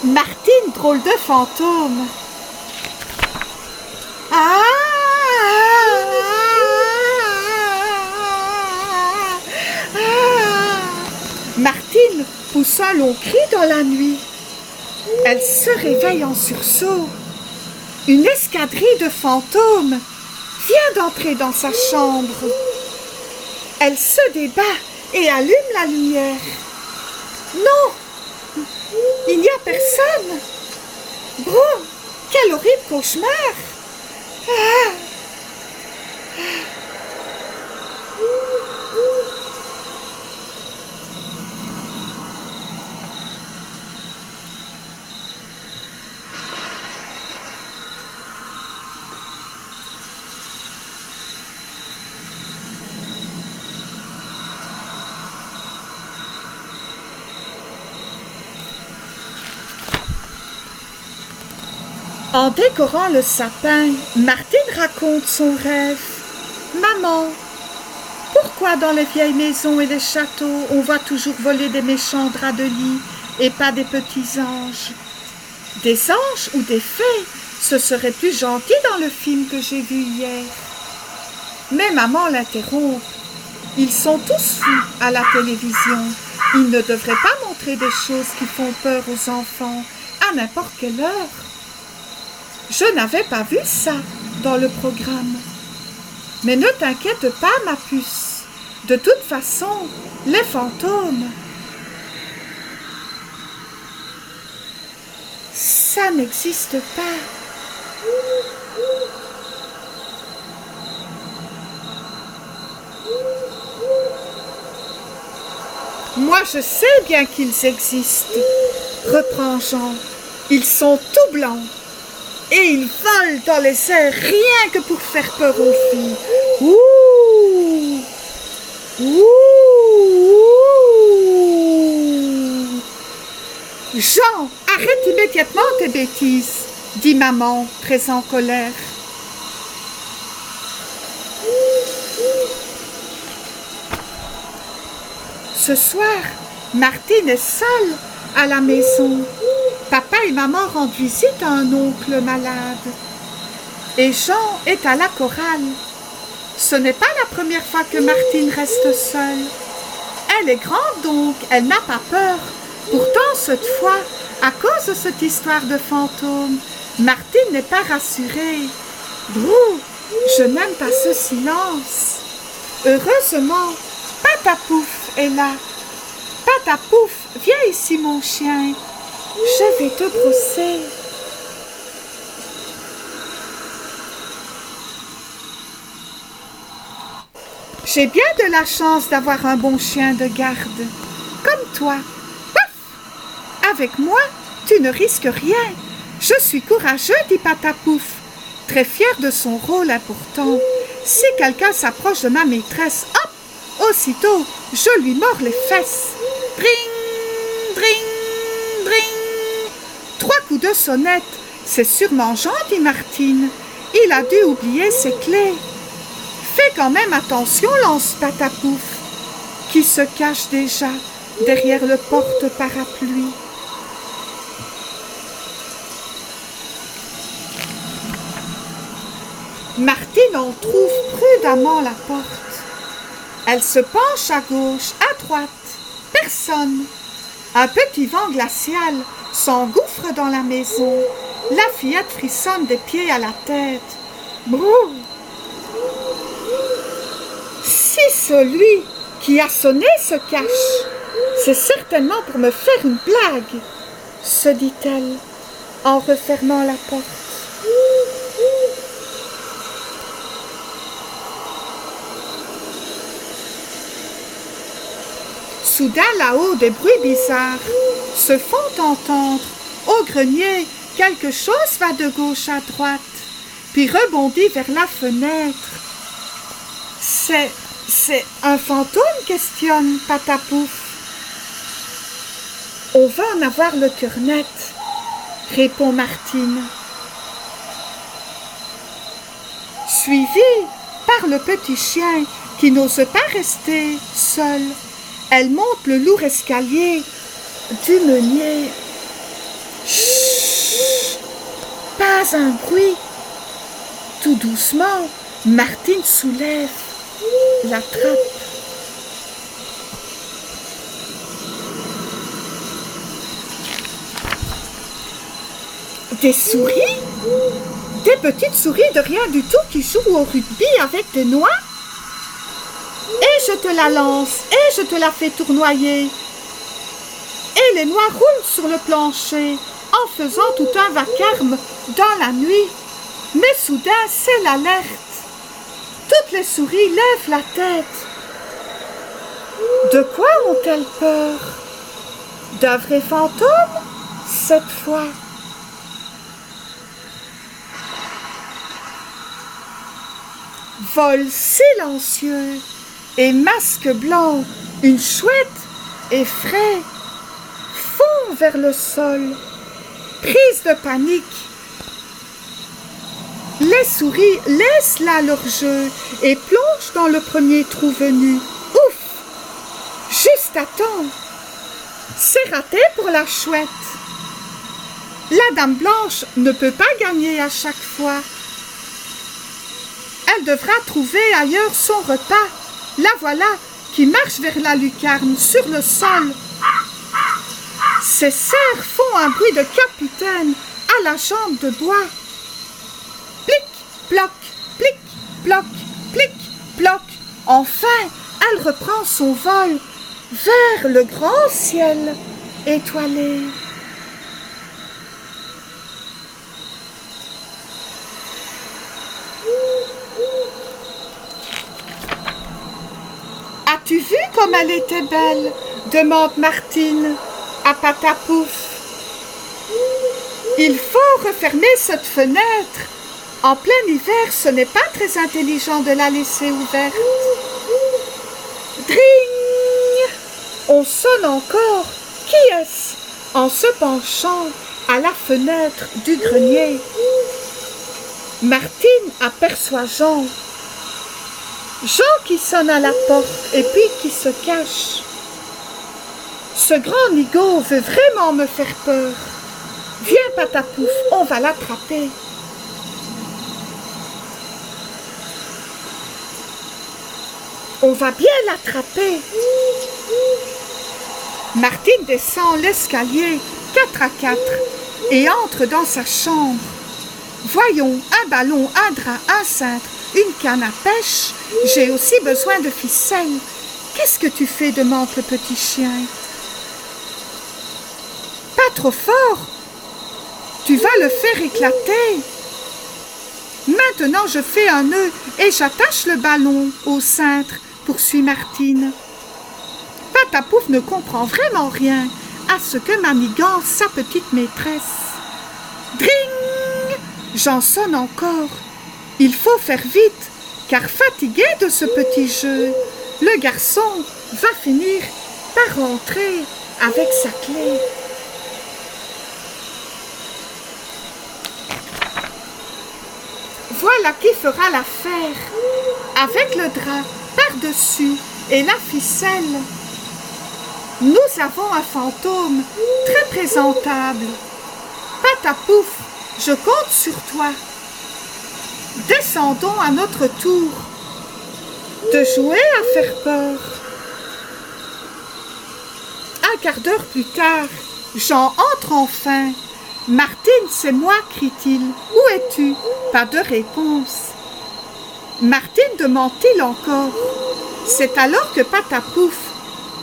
Martine, drôle de fantôme. Ah! Martine pousse un long cri dans la nuit. Elle se réveille en sursaut. Une escadrille de fantômes vient d'entrer dans sa chambre. Elle se débat et allume la lumière. Non, il n'y a personne. Brrr, quel horrible cauchemar. Ah. En décorant le sapin, Martine raconte son rêve. Maman, pourquoi dans les vieilles maisons et les châteaux, on voit toujours voler des méchants draps de lit et pas des petits anges? Des anges ou des fées, ce serait plus gentil dans le film que j'ai vu hier. Mais maman l'interrompt. Ils sont tous fous à la télévision. Ils ne devraient pas montrer des choses qui font peur aux enfants à n'importe quelle heure. Je n'avais pas vu ça dans le programme. Mais ne t'inquiète pas, ma puce. De toute façon, les fantômes, ça n'existe pas. Moi, je sais bien qu'ils existent, reprend Jean. Ils sont tout blancs. Et ils volent dans les airs rien que pour faire peur aux filles. Ouh! Ouh! Jean, arrête immédiatement tes bêtises, dit maman, très en colère. Ce soir, Martine est seule à la maison. Papa et maman rendent visite à un oncle malade. Et Jean est à la chorale. Ce n'est pas la première fois que Martine reste seule. Elle est grande donc, elle n'a pas peur. Pourtant, cette fois, à cause de cette histoire de fantôme, Martine n'est pas rassurée. Brrr, je n'aime pas ce silence. Heureusement, Patapouf est là. Patapouf, viens ici mon chien. Je vais te brosser. J'ai bien de la chance d'avoir un bon chien de garde, comme toi. Paf! Avec moi, tu ne risques rien. Je suis courageux, dit Patapouf, très fier de son rôle important. Si quelqu'un s'approche de ma maîtresse, hop, aussitôt, je lui mords les fesses. Dring, dring, dring. 3 coups de sonnette, c'est sûrement Jean, dit Martine. Il a dû oublier ses clés. Fais quand même attention, lance Patapouf, qui se cache déjà derrière le porte-parapluie. Martine entrouvre prudemment la porte. Elle se penche à gauche, à droite. Personne. Un petit vent glacial s'engouffre dans la maison. La fillette frissonne des pieds à la tête. Brrr. Si celui qui a sonné se cache, c'est certainement pour me faire une blague, se dit-elle en refermant la porte. Soudain, là-haut, des bruits bizarres se font entendre. Au grenier, quelque chose va de gauche à droite, puis rebondit vers la fenêtre. C'est un fantôme, questionne Patapouf. On va en avoir le cœur net, répond Martine. Suivie par le petit chien qui n'ose pas rester seul, elle monte le lourd escalier du meunier. Chut! Pas un bruit. Tout doucement, Martine soulève la trappe. Des souris? Des petites souris de rien du tout qui jouent au rugby avec des noix? Et je te la lance, et je te la fais tournoyer. Et les noix roulent sur le plancher, en faisant tout un vacarme dans la nuit. Mais soudain, c'est l'alerte. Toutes les souris lèvent la tête. De quoi ont-elles peur? D'un vrai fantôme, cette fois? Vol silencieux et masque blanc, une chouette effraie fond vers le sol, prise de panique. Les souris laissent là leur jeu et plongent dans le premier trou venu. Ouf! Juste à temps. C'est raté pour la chouette. La dame blanche ne peut pas gagner à chaque fois. Elle devra trouver ailleurs son repas. La voilà qui marche vers la lucarne sur le sol. Ses serres font un bruit de capitaine à la jambe de bois. Plic, ploc, plic, ploc, plic, ploc. Enfin, elle reprend son vol vers le grand ciel étoilé. As-tu vu comme elle était belle? Demande Martine à Patapouf. Il faut refermer cette fenêtre. En plein hiver, ce n'est pas très intelligent de la laisser ouverte. Dring! On sonne encore. Qui est-ce? En se penchant à la fenêtre du grenier. Martine aperçoit Jean. Jean qui sonne à la porte et puis qui se cache. Ce grand nigaud veut vraiment me faire peur. Viens, Patapouf, on va l'attraper. On va bien l'attraper. Martine descend l'escalier 4 à 4 et entre dans sa chambre. Voyons, un ballon, un drap, un cintre, une canne à pêche. J'ai aussi besoin de ficelles. Qu'est-ce que tu fais? Demande le petit chien. Pas trop fort. Tu vas le faire éclater. Maintenant, je fais un nœud et j'attache le ballon au cintre, poursuit Martine. Patapouf ne comprend vraiment rien à ce que manigance sa petite maîtresse. Dring! J'en sonne encore. Il faut faire vite, car fatigué de ce petit jeu, le garçon va finir par rentrer avec sa clé. Voilà qui fera l'affaire, avec le drap par-dessus et la ficelle. Nous avons un fantôme très présentable. Patapouf, je compte sur toi. Descendons à notre tour de jouer à faire peur. Un quart d'heure plus tard, Jean entre enfin. Martine, c'est moi, crie-t-il. Où es-tu? Pas de réponse. Martine demande-t-il encore. C'est alors que Patapouf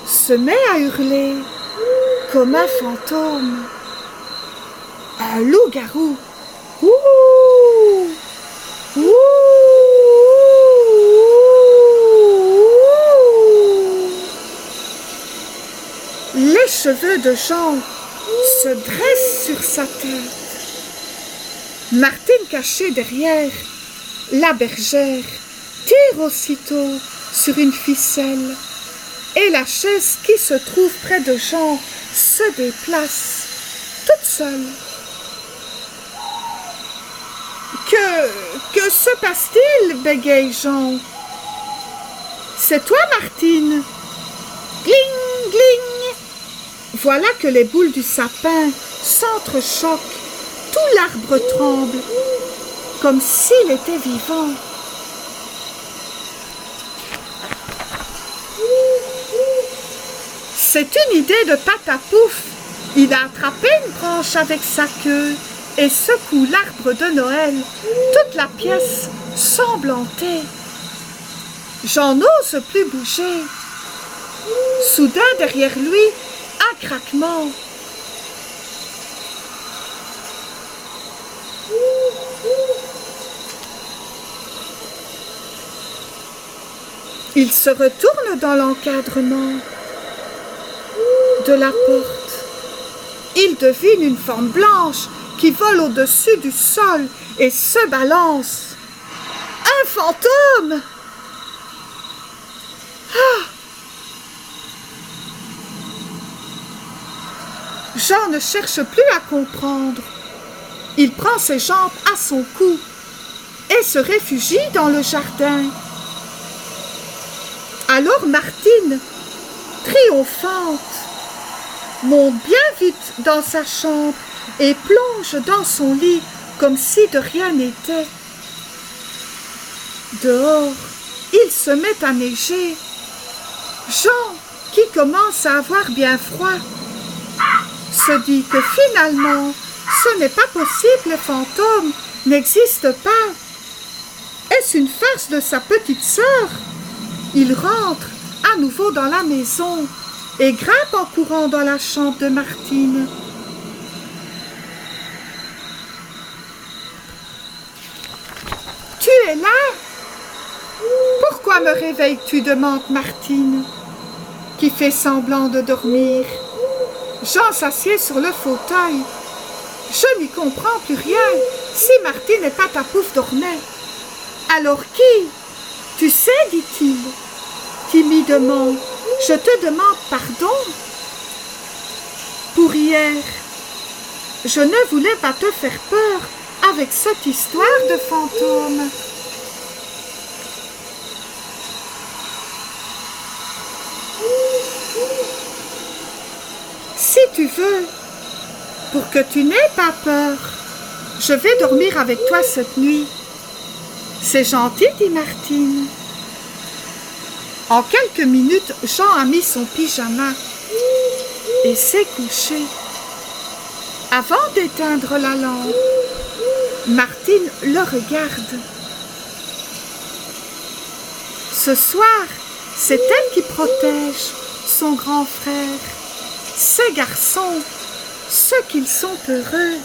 se met à hurler comme un fantôme. Un loup-garou. Ouh! Ouh! Les cheveux de Jean se dressent sur sa tête. Martine, cachée derrière la bergère, tire aussitôt sur une ficelle et la chaise qui se trouve près de Jean se déplace toute seule. Que se passe-t-il? Bégaye Jean. C'est toi, Martine? Gling, gling. Voilà que les boules du sapin s'entrechoquent. tout l'arbre tremble, comme s'il était vivant. C'est une idée de Patapouf. Il a attrapé une branche avec sa queue et secoue l'arbre de Noël. Toute la pièce semble hantée. Jean n'ose plus bouger. Soudain, derrière lui, un craquement. Il se retourne dans l'encadrement de la porte. Il devine une forme blanche qui vole au-dessus du sol et se balance. Un fantôme! Ah! Jean ne cherche plus à comprendre. Il prend ses jambes à son cou et se réfugie dans le jardin. Alors Martine, triomphante, monte bien vite dans sa chambre et plonge dans son lit comme si de rien n'était. Dehors, il se met à neiger. Jean, qui commence à avoir bien froid, se dit que finalement, ce n'est pas possible, les fantômes n'existent pas. Est-ce une farce de sa petite sœur? Il rentre à nouveau dans la maison et grimpe en courant dans la chambre de Martine. Tu es là? Pourquoi me réveilles-tu? Demande Martine, qui fait semblant de dormir. Jean s'assied sur le fauteuil. Je n'y comprends plus rien. Si Martine et Patapouf dormaient, alors qui? Tu sais, dit-il, timidement, je te demande pardon pour hier. Je ne voulais pas te faire peur avec cette histoire de fantôme. Si tu veux, pour que tu n'aies pas peur, je vais dormir avec toi cette nuit. C'est gentil, dit Martine. En quelques minutes, Jean a mis son pyjama et s'est couché. Avant d'éteindre la lampe, Martine le regarde. Ce soir, c'est elle qui protège son grand frère, ses garçons, ceux qu'ils sont heureux.